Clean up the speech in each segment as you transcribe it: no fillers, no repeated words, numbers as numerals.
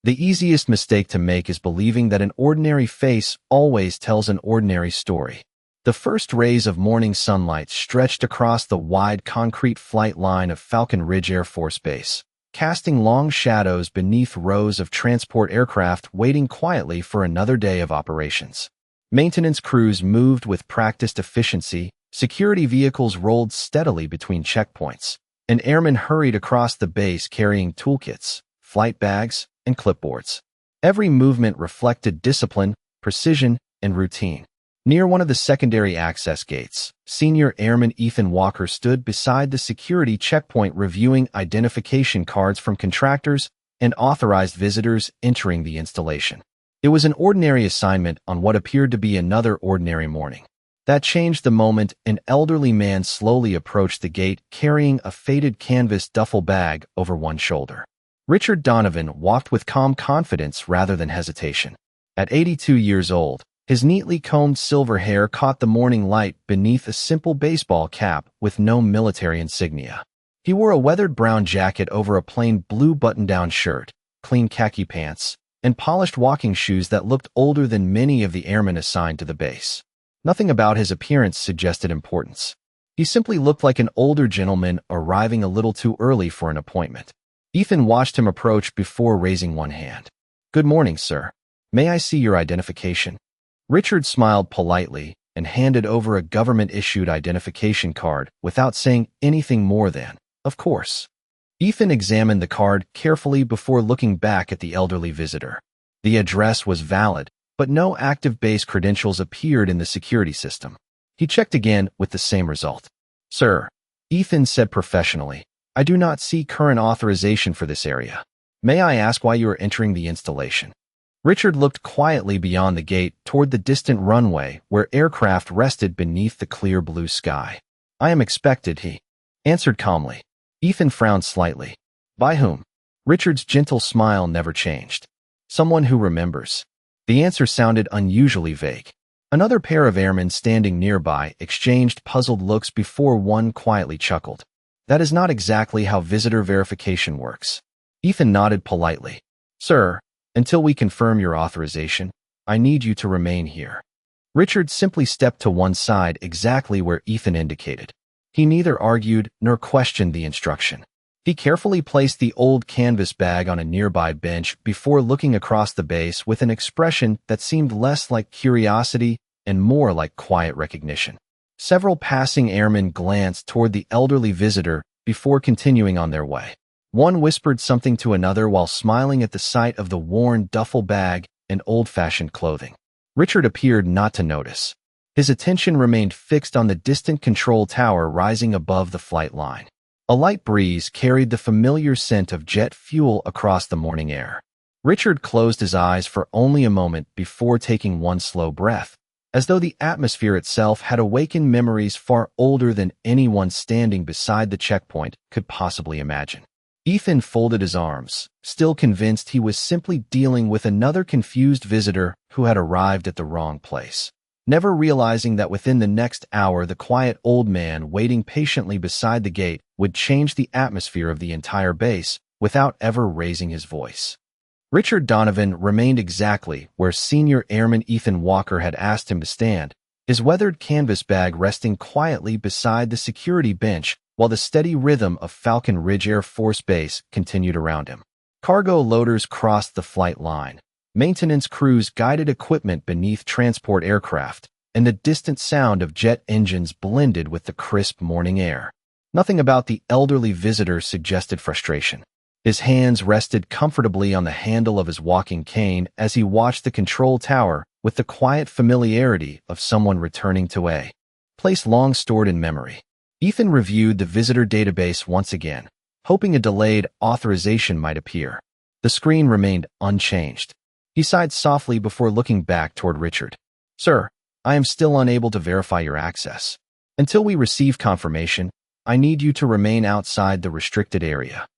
The easiest mistake to make is believing that an ordinary face always tells an ordinary story. The first rays of morning sunlight stretched across the wide concrete flight line of Falcon Ridge Air Force Base, casting long shadows beneath rows of transport aircraft waiting quietly for another day of operations. Maintenance crews moved with practiced efficiency, security vehicles rolled steadily between checkpoints, and airmen hurried across the base carrying toolkits, flight bags, and clipboards. Every movement reflected discipline, precision, and routine. Near one of the secondary access gates, Senior Airman Ethan Walker stood beside the security checkpoint reviewing identification cards from contractors and authorized visitors entering the installation. It was an ordinary assignment on what appeared to be another ordinary morning. That changed the moment an elderly man slowly approached the gate carrying a faded canvas duffel bag over one shoulder. Richard Donovan walked with calm confidence rather than hesitation. At 82 years old, his neatly combed silver hair caught the morning light beneath a simple baseball cap with no military insignia. He wore a weathered brown jacket over a plain blue button-down shirt, clean khaki pants, and polished walking shoes that looked older than many of the airmen assigned to the base. Nothing about his appearance suggested importance. He simply looked like an older gentleman arriving a little too early for an appointment. Ethan watched him approach before raising one hand. "Good morning, sir. May I see your identification?" Richard smiled politely and handed over a government-issued identification card without saying anything more than, "Of course." Ethan examined the card carefully before looking back at the elderly visitor. The address was valid, but no active base credentials appeared in the security system. He checked again with the same result. "Sir," Ethan said professionally, "I do not see current authorization for this area. May I ask why you are entering the installation?" Richard looked quietly beyond the gate toward the distant runway where aircraft rested beneath the clear blue sky. "I am expected," he answered calmly. Ethan frowned slightly. "By whom?" Richard's gentle smile never changed. "Someone who remembers." The answer sounded unusually vague. Another pair of airmen standing nearby exchanged puzzled looks before one quietly chuckled. "That is not exactly how visitor verification works." Ethan nodded politely. "Sir, until we confirm your authorization, I need you to remain here." Richard simply stepped to one side exactly where Ethan indicated. He neither argued nor questioned the instruction. He carefully placed the old canvas bag on a nearby bench before looking across the base with an expression that seemed less like curiosity and more like quiet recognition. Several passing airmen glanced toward the elderly visitor before continuing on their way. One whispered something to another while smiling at the sight of the worn duffel bag and old-fashioned clothing. Richard appeared not to notice. His attention remained fixed on the distant control tower rising above the flight line. A light breeze carried the familiar scent of jet fuel across the morning air. Richard closed his eyes for only a moment before taking one slow breath, as though the atmosphere itself had awakened memories far older than anyone standing beside the checkpoint could possibly imagine. Ethan folded his arms, still convinced he was simply dealing with another confused visitor who had arrived at the wrong place. Never realizing that within the next hour the quiet old man waiting patiently beside the gate would change the atmosphere of the entire base without ever raising his voice. Richard Donovan remained exactly where Senior Airman Ethan Walker had asked him to stand, his weathered canvas bag resting quietly beside the security bench while the steady rhythm of Falcon Ridge Air Force Base continued around him. Cargo loaders crossed the flight line. Maintenance crews guided equipment beneath transport aircraft, and the distant sound of jet engines blended with the crisp morning air. Nothing about the elderly visitor suggested frustration. His hands rested comfortably on the handle of his walking cane as he watched the control tower with the quiet familiarity of someone returning to a place long stored in memory. Ethan reviewed the visitor database once again, hoping a delayed authorization might appear. The screen remained unchanged. He sighed softly before looking back toward Richard. "Sir, I am still unable to verify your access. Until we receive confirmation, I need you to remain outside the restricted area."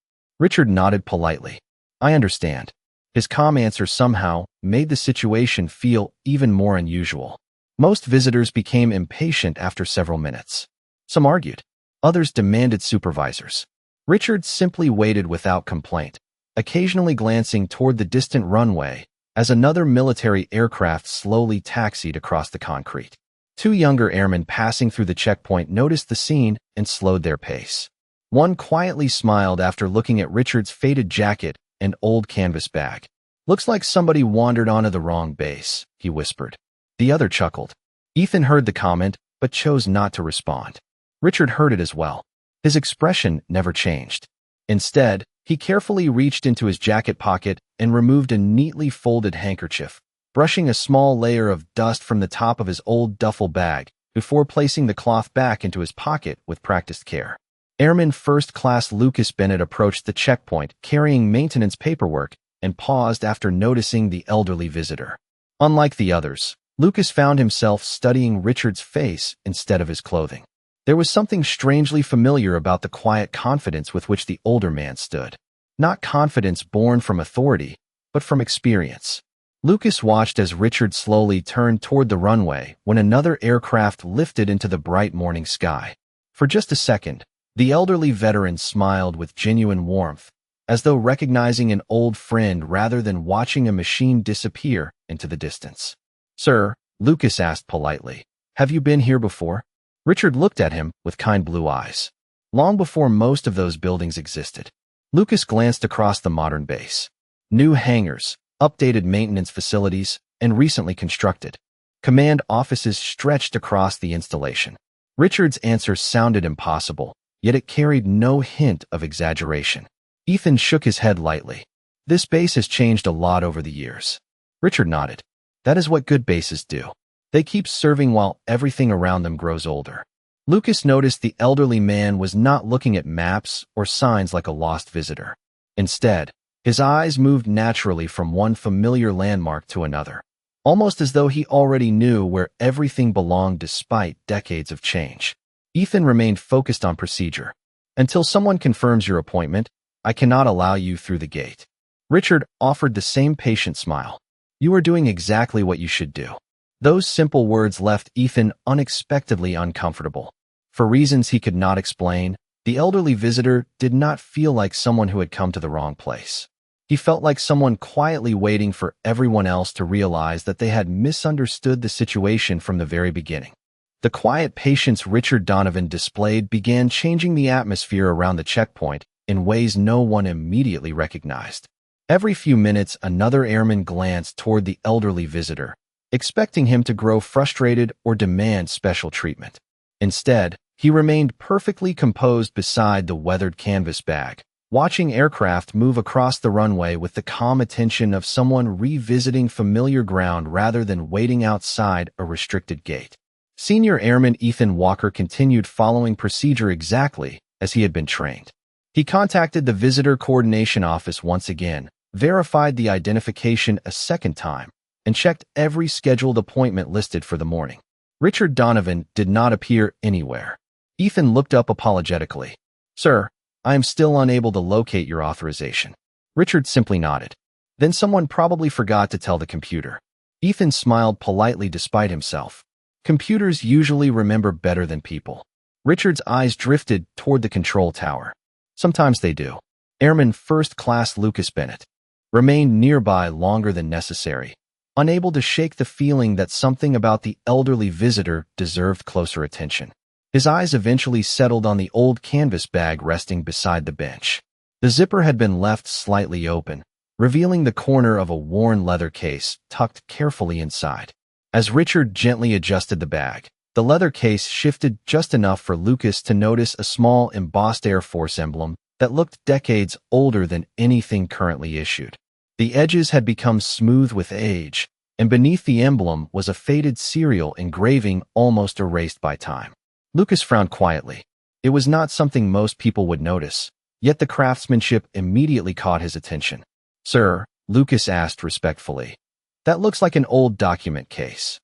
Richard nodded politely. "I understand." His calm answer somehow made the situation feel even more unusual. Most visitors became impatient after several minutes. Some argued. Others demanded supervisors. Richard simply waited without complaint. occasionally glancing toward the distant runway as another military aircraft slowly taxied across the concrete. Two younger airmen passing through the checkpoint noticed the scene and slowed their pace. One quietly smiled after looking at Richard's faded jacket and old canvas bag. "Looks like somebody wandered onto the wrong base," he whispered. The other chuckled. Ethan heard the comment, but chose not to respond. Richard heard it as well. His expression never changed. Instead, he carefully reached into his jacket pocket and removed a neatly folded handkerchief, brushing a small layer of dust from the top of his old duffel bag before placing the cloth back into his pocket with practiced care. Airman First Class Lucas Bennett approached the checkpoint carrying maintenance paperwork and paused after noticing the elderly visitor. Unlike the others, Lucas found himself studying Richard's face instead of his clothing. There was something strangely familiar about the quiet confidence with which the older man stood. Not confidence born from authority, but from experience. Lucas watched as Richard slowly turned toward the runway when another aircraft lifted into the bright morning sky. For just a second, the elderly veteran smiled with genuine warmth, as though recognizing an old friend rather than watching a machine disappear into the distance. "Sir," Lucas asked politely, "have you been here before?" Richard looked at him with kind blue eyes. Long before most of those buildings existed. Lucas glanced across the modern base. New hangars, updated maintenance facilities, and recently constructed command offices stretched across the installation. Richard's answer sounded impossible, yet it carried no hint of exaggeration. Ethan shook his head lightly. "This base has changed a lot over the years." Richard nodded. "That is what good bases do. They keep serving while everything around them grows older." Lucas noticed the elderly man was not looking at maps or signs like a lost visitor. Instead, his eyes moved naturally from one familiar landmark to another, almost as though he already knew where everything belonged despite decades of change. Ethan remained focused on procedure. "Until someone confirms your appointment, I cannot allow you through the gate." Richard offered the same patient smile. "You are doing exactly what you should do." Those simple words left Ethan unexpectedly uncomfortable. For reasons he could not explain, the elderly visitor did not feel like someone who had come to the wrong place. He felt like someone quietly waiting for everyone else to realize that they had misunderstood the situation from the very beginning. The quiet patience Richard Donovan displayed began changing the atmosphere around the checkpoint in ways no one immediately recognized. Every few minutes, another airman glanced toward the elderly visitor, expecting him to grow frustrated or demand special treatment. Instead, he remained perfectly composed beside the weathered canvas bag, watching aircraft move across the runway with the calm attention of someone revisiting familiar ground rather than waiting outside a restricted gate. Senior Airman Ethan Walker continued following procedure exactly as he had been trained. He contacted the Visitor Coordination Office once again, verified the identification a second time, and checked every scheduled appointment listed for the morning. Richard Donovan did not appear anywhere. Ethan looked up apologetically. "Sir, I am still unable to locate your authorization." Richard simply nodded. "Then someone probably forgot to tell the computer." Ethan smiled politely despite himself. Computers usually remember better than people. Richard's eyes drifted toward the control tower. Sometimes they do. Airman First Class Lucas Bennett remained nearby longer than necessary, unable to shake the feeling that something about the elderly visitor deserved closer attention. His eyes eventually settled on the old canvas bag resting beside the bench. The zipper had been left slightly open, revealing the corner of a worn leather case tucked carefully inside. As Richard gently adjusted the bag, the leather case shifted just enough for Lucas to notice a small embossed Air Force emblem that looked decades older than anything currently issued. The edges had become smooth with age, and beneath the emblem was a faded serial engraving almost erased by time. Lucas frowned quietly. It was not something most people would notice, yet the craftsmanship immediately caught his attention. "Sir," Lucas asked respectfully, "that looks like an old document case."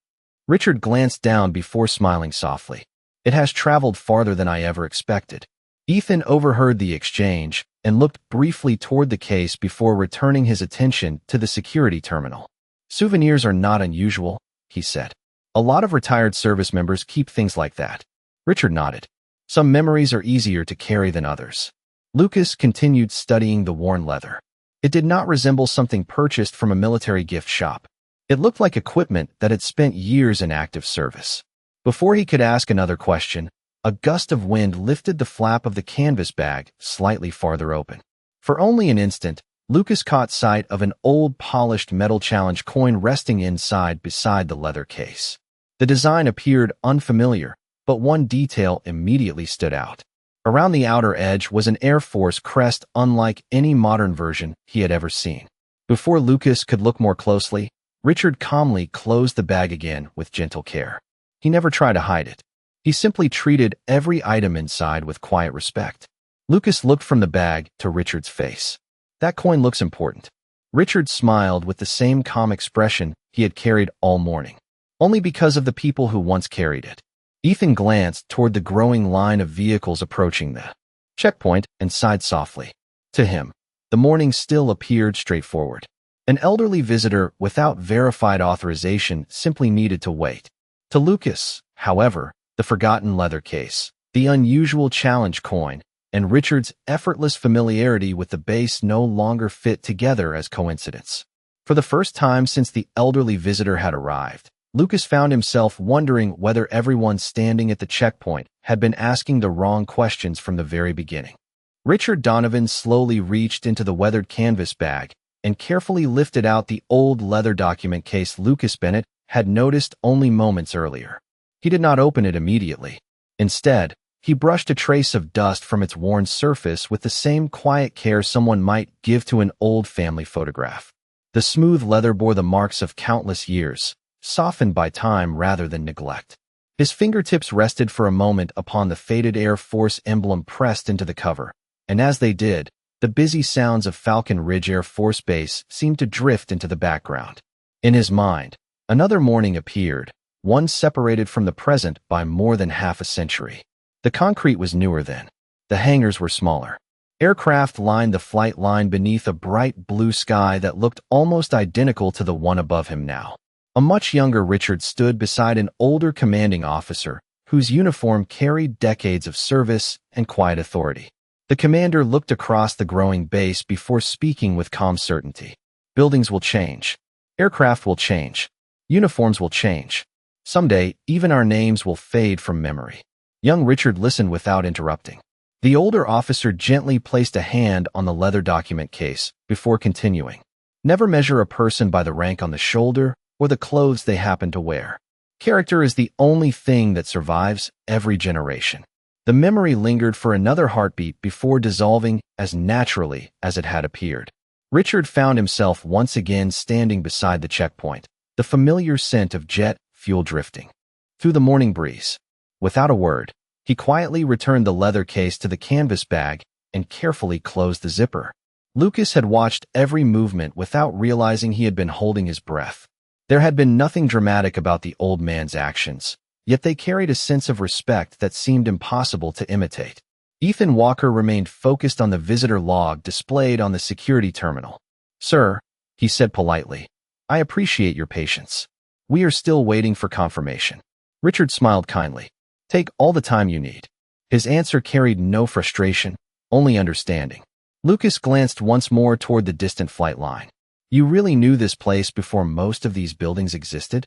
Richard glanced down before smiling softly. "It has traveled farther than I ever expected." Ethan overheard the exchange and looked briefly toward the case before returning his attention to the security terminal. "Souvenirs are not unusual," he said. "A lot of retired service members keep things like that." Richard nodded. "Some memories are easier to carry than others." Lucas continued studying the worn leather. It did not resemble something purchased from a military gift shop. It looked like equipment that had spent years in active service. Before he could ask another question, a gust of wind lifted the flap of the canvas bag slightly farther open. For only an instant, Lucas caught sight of an old polished metal challenge coin resting inside beside the leather case. The design appeared unfamiliar, but one detail immediately stood out. Around the outer edge was an Air Force crest unlike any modern version he had ever seen. Before Lucas could look more closely, Richard calmly closed the bag again with gentle care. He never tried to hide it. He simply treated every item inside with quiet respect. Lucas looked from the bag to Richard's face. That coin looks important. Richard smiled with the same calm expression he had carried all morning. Only because of the people who once carried it. Ethan glanced toward the growing line of vehicles approaching the checkpoint and sighed softly. To him, the morning still appeared straightforward. An elderly visitor without verified authorization simply needed to wait. To Lucas, however, the forgotten leather case, the unusual challenge coin, and Richard's effortless familiarity with the base no longer fit together as coincidence. For the first time since the elderly visitor had arrived, Lucas found himself wondering whether everyone standing at the checkpoint had been asking the wrong questions from the very beginning. Richard Donovan slowly reached into the weathered canvas bag and carefully lifted out the old leather document case Lucas Bennett had noticed only moments earlier. He did not open it immediately. Instead, he brushed a trace of dust from its worn surface with the same quiet care someone might give to an old family photograph. The smooth leather bore the marks of countless years, softened by time rather than neglect. His fingertips rested for a moment upon the faded Air Force emblem pressed into the cover, and as they did, the busy sounds of Falcon Ridge Air Force Base seemed to drift into the background. In his mind, another morning appeared, one separated from the present by more than half a century. The concrete was newer then. The hangars were smaller. Aircraft lined the flight line beneath a bright blue sky that looked almost identical to the one above him now. A much younger Richard stood beside an older commanding officer whose uniform carried decades of service and quiet authority. The commander looked across the growing base before speaking with calm certainty. Buildings will change. Aircraft will change. Uniforms will change. Someday, even our names will fade from memory. Young Richard listened without interrupting. The older officer gently placed a hand on the leather document case before continuing. Never measure a person by the rank on the shoulder or the clothes they happen to wear. Character is the only thing that survives every generation. The memory lingered for another heartbeat before dissolving as naturally as it had appeared. Richard found himself once again standing beside the checkpoint, the familiar scent of jet fuel drifting through the morning breeze. Without a word, he quietly returned the leather case to the canvas bag and carefully closed the zipper. Lucas had watched every movement without realizing he had been holding his breath. There had been nothing dramatic about the old man's actions, yet they carried a sense of respect that seemed impossible to imitate. Ethan Walker remained focused on the visitor log displayed on the security terminal. "Sir," he said politely, "I appreciate your patience. We are still waiting for confirmation." Richard smiled kindly. "Take all the time you need." His answer carried no frustration, only understanding. Lucas glanced once more toward the distant flight line. "You really knew this place before most of these buildings existed?"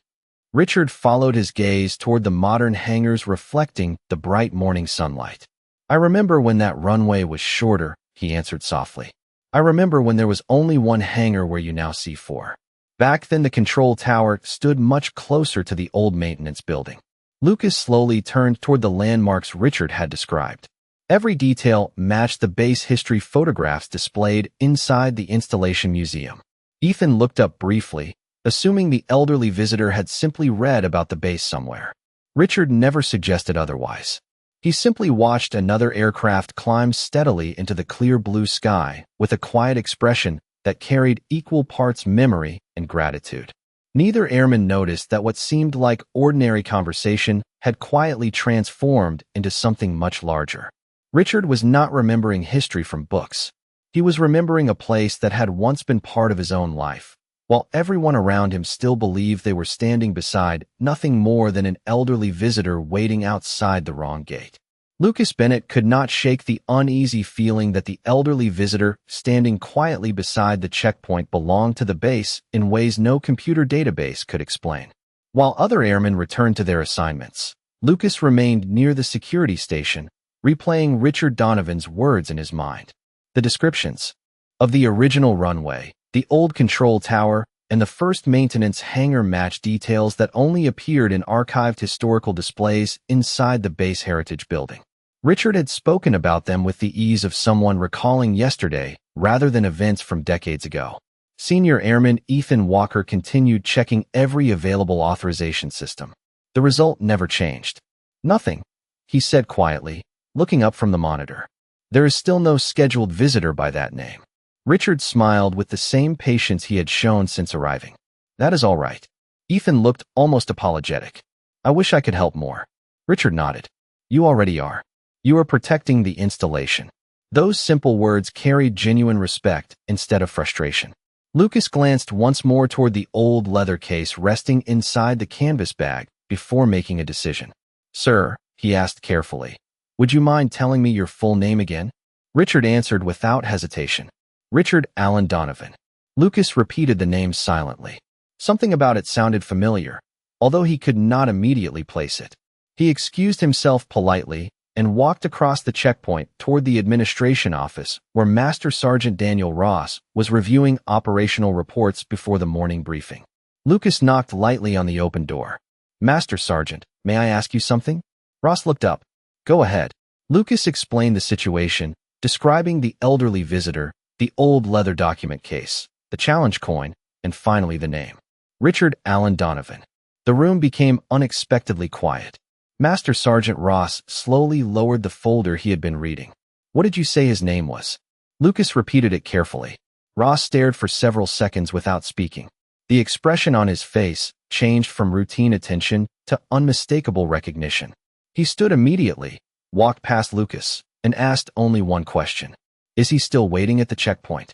Richard followed his gaze toward the modern hangars reflecting the bright morning sunlight. "I remember when that runway was shorter," he answered softly. "I remember when there was only one hangar where you now see four. Back then the control tower stood much closer to the old maintenance building." Lucas slowly turned toward the landmarks Richard had described. Every detail matched the base history photographs displayed inside the installation museum. Ethan looked up briefly, assuming the elderly visitor had simply read about the base somewhere. Richard never suggested otherwise. He simply watched another aircraft climb steadily into the clear blue sky with a quiet expression that carried equal parts memory and gratitude. Neither airman noticed that what seemed like ordinary conversation had quietly transformed into something much larger. Richard was not remembering history from books. He was remembering a place that had once been part of his own life, while everyone around him still believed they were standing beside nothing more than an elderly visitor waiting outside the wrong gate. Lucas Bennett could not shake the uneasy feeling that the elderly visitor standing quietly beside the checkpoint belonged to the base in ways no computer database could explain. While other airmen returned to their assignments, Lucas remained near the security station, replaying Richard Donovan's words in his mind. The descriptions of the original runway, the old control tower, and the first maintenance hangar match details that only appeared in archived historical displays inside the base heritage building. Richard had spoken about them with the ease of someone recalling yesterday rather than events from decades ago. Senior Airman Ethan Walker continued checking every available authorization system. The result never changed. Nothing, he said quietly, looking up from the monitor. There is still no scheduled visitor by that name. Richard smiled with the same patience he had shown since arriving. That is all right. Ethan looked almost apologetic. I wish I could help more. Richard nodded. You already are. You are protecting the installation. Those simple words carried genuine respect instead of frustration. Lucas glanced once more toward the old leather case resting inside the canvas bag before making a decision. Sir, he asked carefully, would you mind telling me your full name again? Richard answered without hesitation. Richard Allen Donovan. Lucas repeated the name silently. Something about it sounded familiar, although he could not immediately place it. He excused himself politely and walked across the checkpoint toward the administration office where Master Sergeant Daniel Ross was reviewing operational reports before the morning briefing. Lucas knocked lightly on the open door. Master Sergeant, may I ask you something? Ross looked up. Go ahead. Lucas explained the situation, describing the elderly visitor, the old leather document case, the challenge coin, and finally the name. Richard Allen Donovan. The room became unexpectedly quiet. Master Sergeant Ross slowly lowered the folder he had been reading. What did you say his name was? Lucas repeated it carefully. Ross stared for several seconds without speaking. The expression on his face changed from routine attention to unmistakable recognition. He stood immediately, walked past Lucas, and asked only one question. Is he still waiting at the checkpoint?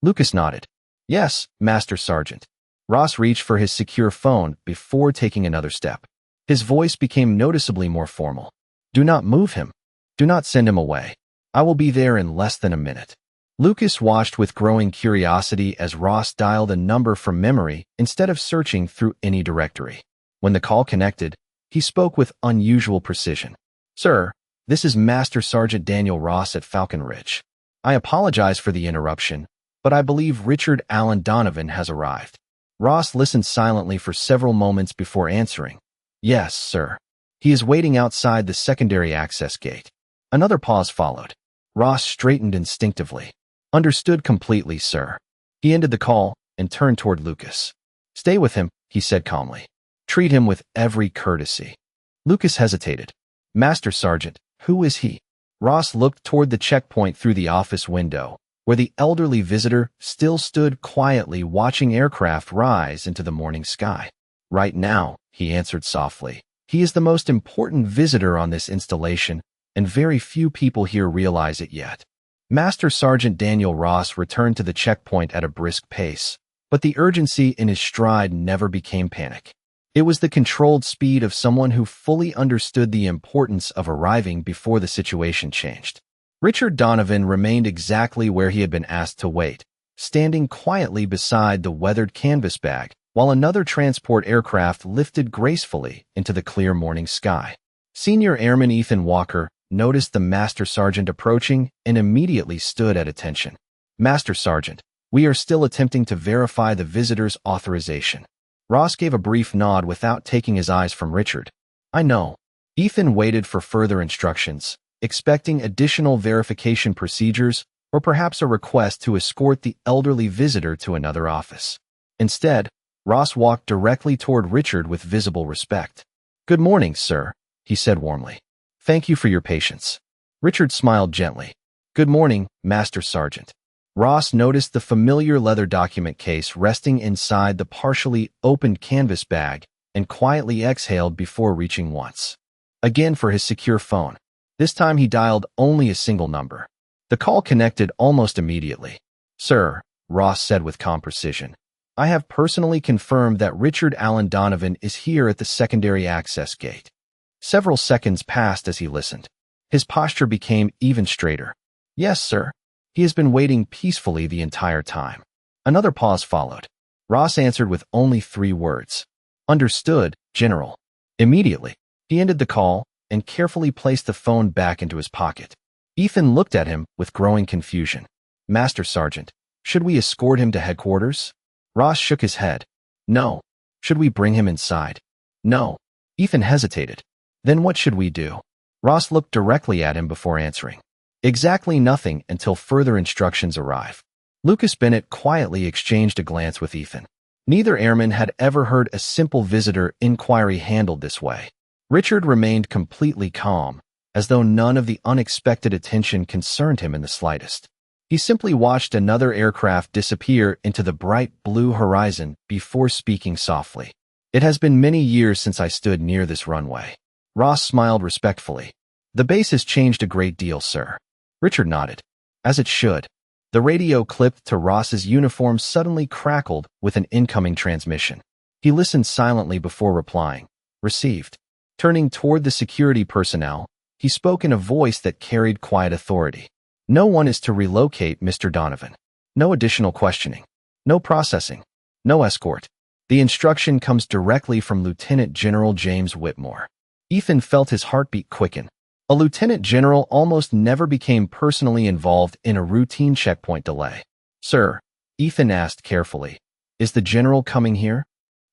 Lucas nodded. Yes, Master Sergeant. Ross reached for his secure phone before taking another step. His voice became noticeably more formal. Do not move him. Do not send him away. I will be there in less than a minute. Lucas watched with growing curiosity as Ross dialed a number from memory instead of searching through any directory. When the call connected, he spoke with unusual precision. Sir, this is Master Sergeant Daniel Ross at Falcon Ridge. I apologize for the interruption, but I believe Richard Allen Donovan has arrived. Ross listened silently for several moments before answering. Yes, sir. He is waiting outside the secondary access gate. Another pause followed. Ross straightened instinctively. Understood completely, sir. He ended the call and turned toward Lucas. Stay with him, he said calmly. Treat him with every courtesy. Lucas hesitated. Master Sergeant, who is he? Ross looked toward the checkpoint through the office window, where the elderly visitor still stood quietly watching aircraft rise into the morning sky. Right now, he answered softly. He is the most important visitor on this installation, and very few people here realize it yet. Master Sergeant Daniel Ross returned to the checkpoint at a brisk pace, but the urgency in his stride never became panic. It was the controlled speed of someone who fully understood the importance of arriving before the situation changed. Richard Donovan remained exactly where he had been asked to wait, standing quietly beside the weathered canvas bag, while another transport aircraft lifted gracefully into the clear morning sky. Senior Airman Ethan Walker noticed the Master Sergeant approaching and immediately stood at attention. Master Sergeant, we are still attempting to verify the visitor's authorization. Ross gave a brief nod without taking his eyes from Richard. I know. Ethan waited for further instructions, expecting additional verification procedures or perhaps a request to escort the elderly visitor to another office. Instead, Ross walked directly toward Richard with visible respect. Good morning, sir, he said warmly. Thank you for your patience. Richard smiled gently. Good morning, Master Sergeant. Ross noticed the familiar leather document case resting inside the partially opened canvas bag and quietly exhaled before reaching once again for his secure phone. This time he dialed only a single number. The call connected almost immediately. Sir, Ross said with calm precision, I have personally confirmed that Richard Allen Donovan is here at the secondary access gate. Several seconds passed as he listened. His posture became even straighter. "Yes, sir. He has been waiting peacefully the entire time." Another pause followed. Ross answered with only 3 words. "Understood, General." Immediately, he ended the call and carefully placed the phone back into his pocket. Ethan looked at him with growing confusion. "Master Sergeant, should we escort him to headquarters?" Ross shook his head. "No." "Should we bring him inside?" "No." Ethan hesitated. "Then what should we do?" Ross looked directly at him before answering. "Exactly nothing until further instructions arrive." Lucas Bennett quietly exchanged a glance with Ethan. Neither airman had ever heard a simple visitor inquiry handled this way. Richard remained completely calm, as though none of the unexpected attention concerned him in the slightest. He simply watched another aircraft disappear into the bright blue horizon before speaking softly. "It has been many years since I stood near this runway." Ross smiled respectfully. "The base has changed a great deal, sir." Richard nodded. "As it should." The radio clipped to Ross's uniform suddenly crackled with an incoming transmission. He listened silently before replying. "Received." Turning toward the security personnel, he spoke in a voice that carried quiet authority. "No one is to relocate, Mr. Donovan. No additional questioning. No processing. No escort. The instruction comes directly from Lieutenant General James Whitmore." Ethan felt his heartbeat quicken. A lieutenant general almost never became personally involved in a routine checkpoint delay. "Sir," Ethan asked carefully, "is the general coming here?"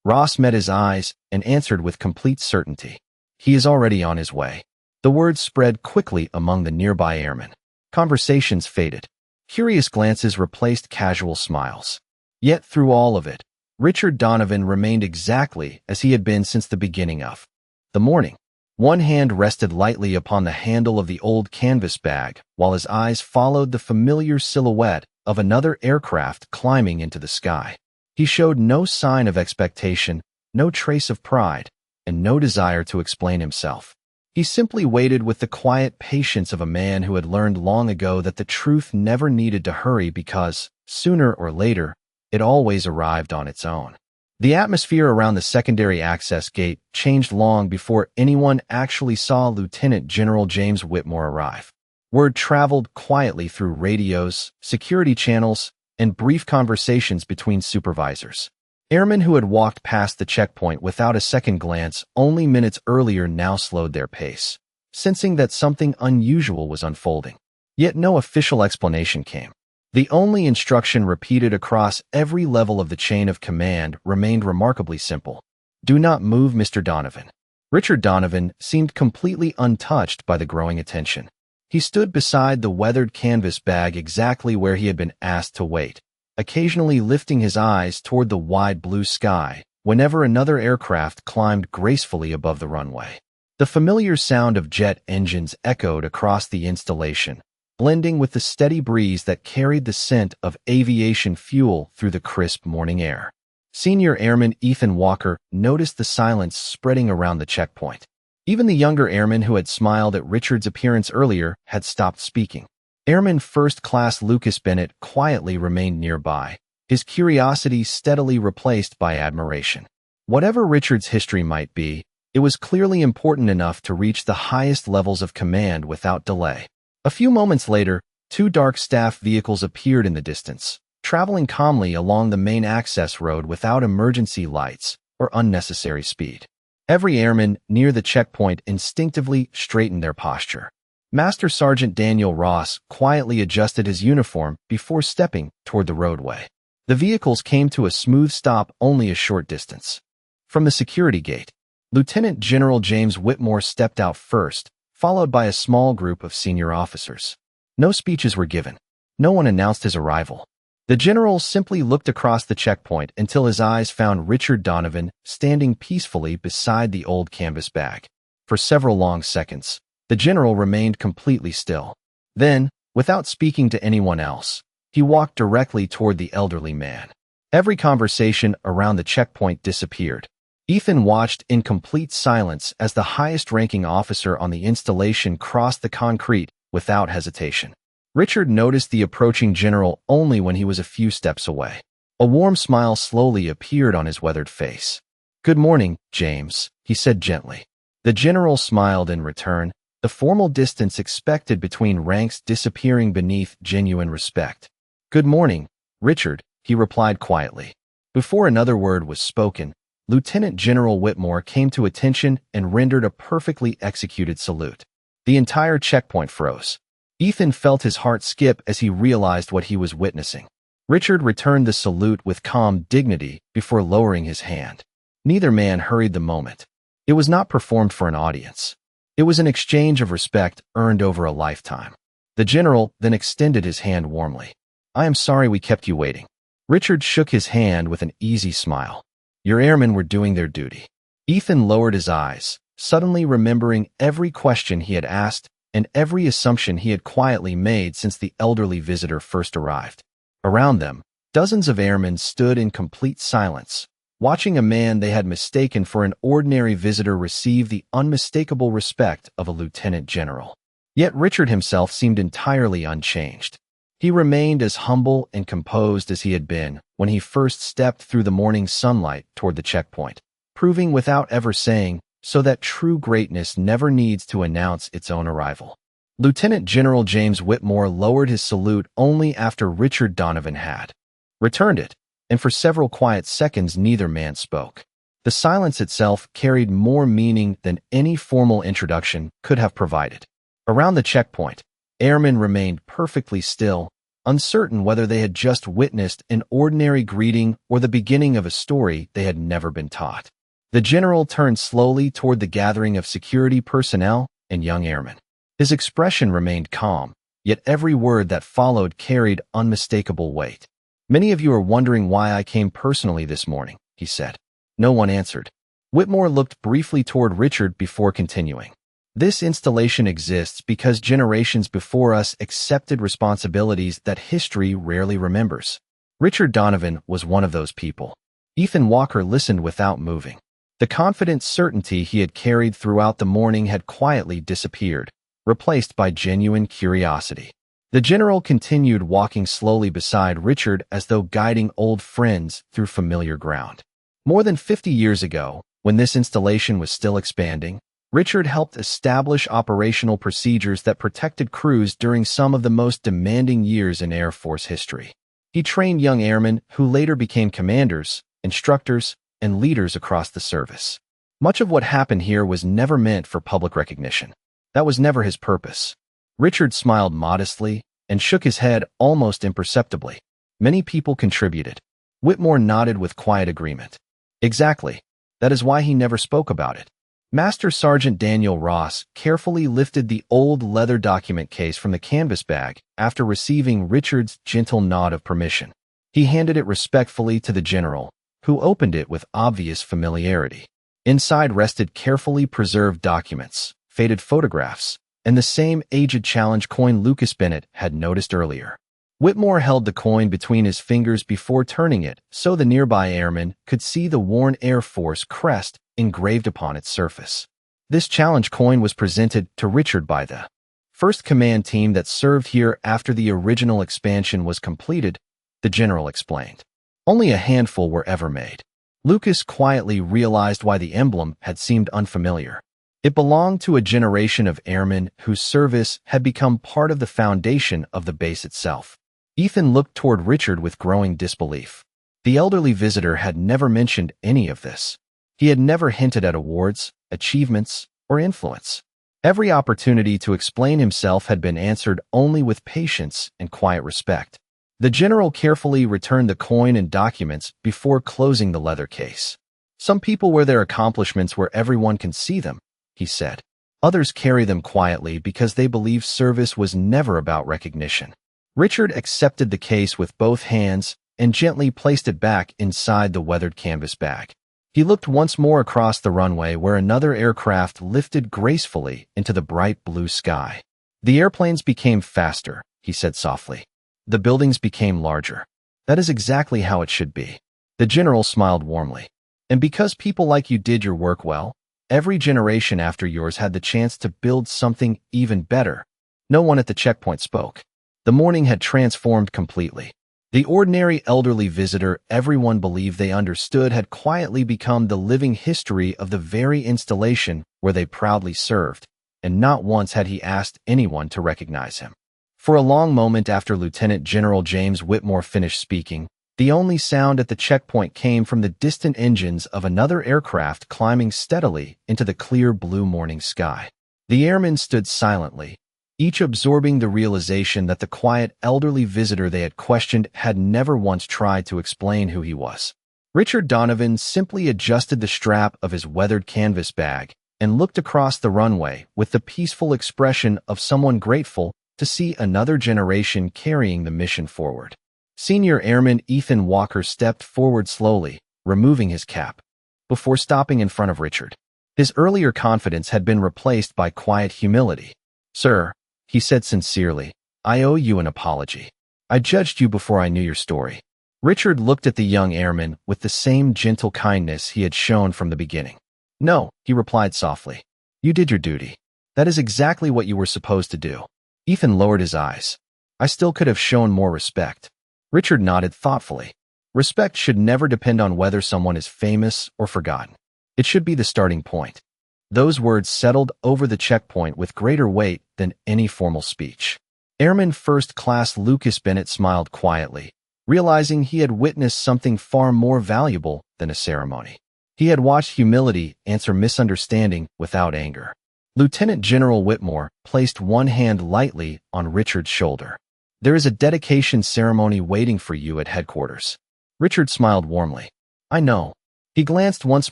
Ross met his eyes and answered with complete certainty. "He is already on his way." The word spread quickly among the nearby airmen. Conversations faded. Curious glances replaced casual smiles. Yet through all of it, Richard Donovan remained exactly as he had been since the beginning of the morning. One hand rested lightly upon the handle of the old canvas bag, while his eyes followed the familiar silhouette of another aircraft climbing into the sky. He showed no sign of expectation, no trace of pride, and no desire to explain himself. He simply waited with the quiet patience of a man who had learned long ago that the truth never needed to hurry because, sooner or later, it always arrived on its own. The atmosphere around the secondary access gate changed long before anyone actually saw Lieutenant General James Whitmore arrive. Word traveled quietly through radios, security channels, and brief conversations between supervisors. Airmen who had walked past the checkpoint without a second glance only minutes earlier now slowed their pace, sensing that something unusual was unfolding. Yet no official explanation came. The only instruction repeated across every level of the chain of command remained remarkably simple. "Do not move, Mr. Donovan." Richard Donovan seemed completely untouched by the growing attention. He stood beside the weathered canvas bag exactly where he had been asked to wait, occasionally lifting his eyes toward the wide blue sky whenever another aircraft climbed gracefully above the runway. The familiar sound of jet engines echoed across the installation, blending with the steady breeze that carried the scent of aviation fuel through the crisp morning air. Senior Airman Ethan Walker noticed the silence spreading around the checkpoint. Even the younger airman who had smiled at Richard's appearance earlier had stopped speaking. Airman First Class Lucas Bennett quietly remained nearby, his curiosity steadily replaced by admiration. Whatever Richard's history might be, it was clearly important enough to reach the highest levels of command without delay. A few moments later, 2 dark staff vehicles appeared in the distance, traveling calmly along the main access road without emergency lights or unnecessary speed. Every airman near the checkpoint instinctively straightened their posture. Master Sergeant Daniel Ross quietly adjusted his uniform before stepping toward the roadway. The vehicles came to a smooth stop only a short distance. From the security gate, Lieutenant General James Whitmore stepped out first, followed by a small group of senior officers. No speeches were given. No one announced his arrival. The general simply looked across the checkpoint until his eyes found Richard Donovan standing peacefully beside the old canvas bag. For several long seconds, the general remained completely still. Then, without speaking to anyone else, he walked directly toward the elderly man. Every conversation around the checkpoint disappeared. Ethan watched in complete silence as the highest-ranking officer on the installation crossed the concrete without hesitation. Richard noticed the approaching general only when he was a few steps away. A warm smile slowly appeared on his weathered face. "Good morning, James," he said gently. The general smiled in return, the formal distance expected between ranks disappearing beneath genuine respect. "Good morning, Richard," he replied quietly. Before another word was spoken, Lieutenant General Whitmore came to attention and rendered a perfectly executed salute. The entire checkpoint froze. Ethan felt his heart skip as he realized what he was witnessing. Richard returned the salute with calm dignity before lowering his hand. Neither man hurried the moment. It was not performed for an audience. It was an exchange of respect earned over a lifetime. The general then extended his hand warmly. "I am sorry we kept you waiting." Richard shook his hand with an easy smile. "Your airmen were doing their duty." Ethan lowered his eyes, suddenly remembering every question he had asked and every assumption he had quietly made since the elderly visitor first arrived. Around them, dozens of airmen stood in complete silence, watching a man they had mistaken for an ordinary visitor receive the unmistakable respect of a lieutenant general. Yet Richard himself seemed entirely unchanged. He remained as humble and composed as he had been when he first stepped through the morning sunlight toward the checkpoint, proving without ever saying so that true greatness never needs to announce its own arrival. Lieutenant General James Whitmore lowered his salute only after Richard Donovan had returned it, and for several quiet seconds neither man spoke. The silence itself carried more meaning than any formal introduction could have provided. Around the checkpoint, airmen remained perfectly still, uncertain whether they had just witnessed an ordinary greeting or the beginning of a story they had never been taught. The general turned slowly toward the gathering of security personnel and young airmen. His expression remained calm, yet every word that followed carried unmistakable weight. "Many of you are wondering why I came personally this morning," he said. No one answered. Whitmore looked briefly toward Richard before continuing. "This installation exists because generations before us accepted responsibilities that history rarely remembers." Richard Donovan was one of those people. Ethan Walker listened without moving. The confident certainty he had carried throughout the morning had quietly disappeared, replaced by genuine curiosity. The general continued walking slowly beside Richard as though guiding old friends through familiar ground. More than 50 years ago, when this installation was still expanding, Richard helped establish operational procedures that protected crews during some of the most demanding years in Air Force history. He trained young airmen who later became commanders, instructors, and leaders across the service. Much of what happened here was never meant for public recognition. That was never his purpose. Richard smiled modestly and shook his head almost imperceptibly. Many people contributed. Whitmore nodded with quiet agreement. Exactly. That is why he never spoke about it. Master Sergeant Daniel Ross carefully lifted the old leather document case from the canvas bag after receiving Richard's gentle nod of permission. He handed it respectfully to the general, who opened it with obvious familiarity. Inside rested carefully preserved documents, faded photographs, and the same aged challenge coin Lucas Bennett had noticed earlier. Whitmore held the coin between his fingers before turning it so the nearby airman could see the worn Air Force crest engraved upon its surface. This challenge coin was presented to Richard by the first command team that served here after the original expansion was completed, the general explained. Only a handful were ever made. Lucas quietly realized why the emblem had seemed unfamiliar. It belonged to a generation of airmen whose service had become part of the foundation of the base itself. Ethan looked toward Richard with growing disbelief. The elderly visitor had never mentioned any of this. He had never hinted at awards, achievements, or influence. Every opportunity to explain himself had been answered only with patience and quiet respect. The general carefully returned the coin and documents before closing the leather case. "Some people wear their accomplishments where everyone can see them," he said. "Others carry them quietly because they believe service was never about recognition." Richard accepted the case with both hands and gently placed it back inside the weathered canvas bag. He looked once more across the runway where another aircraft lifted gracefully into the bright blue sky. "The airplanes became faster," he said softly. "The buildings became larger. That is exactly how it should be." The general smiled warmly. "And because people like you did your work well, every generation after yours had the chance to build something even better." No one at the checkpoint spoke. The morning had transformed completely. The ordinary elderly visitor everyone believed they understood had quietly become the living history of the very installation where they proudly served. and not once had he asked anyone to recognize him. For a long moment after Lieutenant General James Whitmore finished speaking, the only sound at the checkpoint came from the distant engines of another aircraft climbing steadily into the clear blue morning sky. The airmen stood silently, each absorbing the realization that the quiet elderly visitor they had questioned had never once tried to explain who he was. Richard Donovan simply adjusted the strap of his weathered canvas bag and looked across the runway with the peaceful expression of someone grateful to see another generation carrying the mission forward. Senior Airman Ethan Walker stepped forward slowly, removing his cap, before stopping in front of Richard. His earlier confidence had been replaced by quiet humility. "Sir," he said sincerely, "I owe you an apology. I judged you before I knew your story." Richard looked at the young airman with the same gentle kindness he had shown from the beginning. "No," he replied softly. "You did your duty. That is exactly what you were supposed to do." Ethan lowered his eyes. "I still could have shown more respect." Richard nodded thoughtfully. Respect should never depend on whether someone is famous or forgotten. It should be the starting point. Those words settled over the checkpoint with greater weight than any formal speech. Airman First Class Lucas Bennett smiled quietly, realizing he had witnessed something far more valuable than a ceremony. He had watched humility answer misunderstanding without anger. Lieutenant General Whitmore placed one hand lightly on Richard's shoulder. "There is a dedication ceremony waiting for you at headquarters." Richard smiled warmly. "I know." He glanced once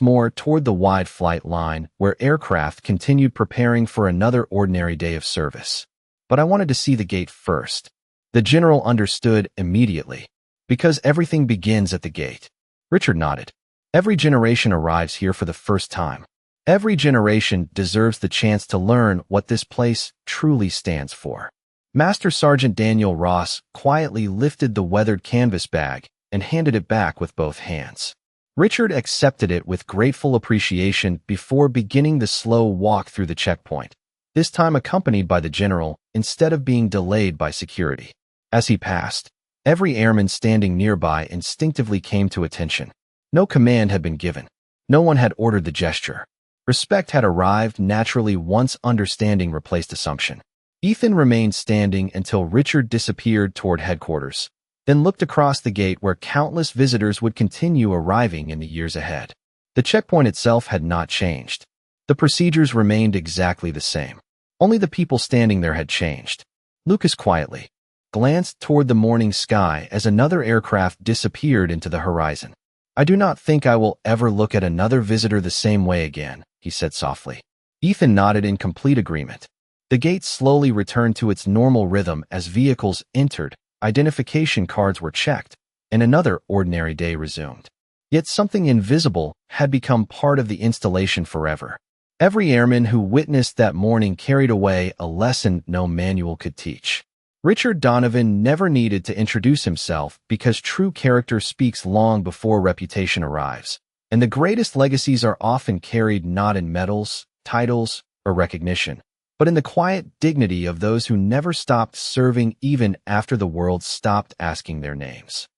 more toward the wide flight line where aircraft continued preparing for another ordinary day of service. "But I wanted to see the gate first." The general understood immediately. "Because everything begins at the gate." Richard nodded. "Every generation arrives here for the first time. Every generation deserves the chance to learn what this place truly stands for." Master Sergeant Daniel Ross quietly lifted the weathered canvas bag and handed it back with both hands. Richard accepted it with grateful appreciation before beginning the slow walk through the checkpoint, this time accompanied by the general instead of being delayed by security. As he passed, every airman standing nearby instinctively came to attention. No command had been given. No one had ordered the gesture. Respect had arrived naturally once understanding replaced assumption. Ethan remained standing until Richard disappeared toward headquarters, then looked across the gate where countless visitors would continue arriving in the years ahead. The checkpoint itself had not changed. The procedures remained exactly the same. Only the people standing there had changed. Lucas quietly glanced toward the morning sky as another aircraft disappeared into the horizon. "I do not think I will ever look at another visitor the same way again," he said softly. Ethan nodded in complete agreement. The gate slowly returned to its normal rhythm as vehicles entered, identification cards were checked, and another ordinary day resumed. Yet something invisible had become part of the installation forever. Every airman who witnessed that morning carried away a lesson no manual could teach. Richard Donovan never needed to introduce himself because true character speaks long before reputation arrives, and the greatest legacies are often carried not in medals, titles, or recognition, but in the quiet dignity of those who never stopped serving even after the world stopped asking their names.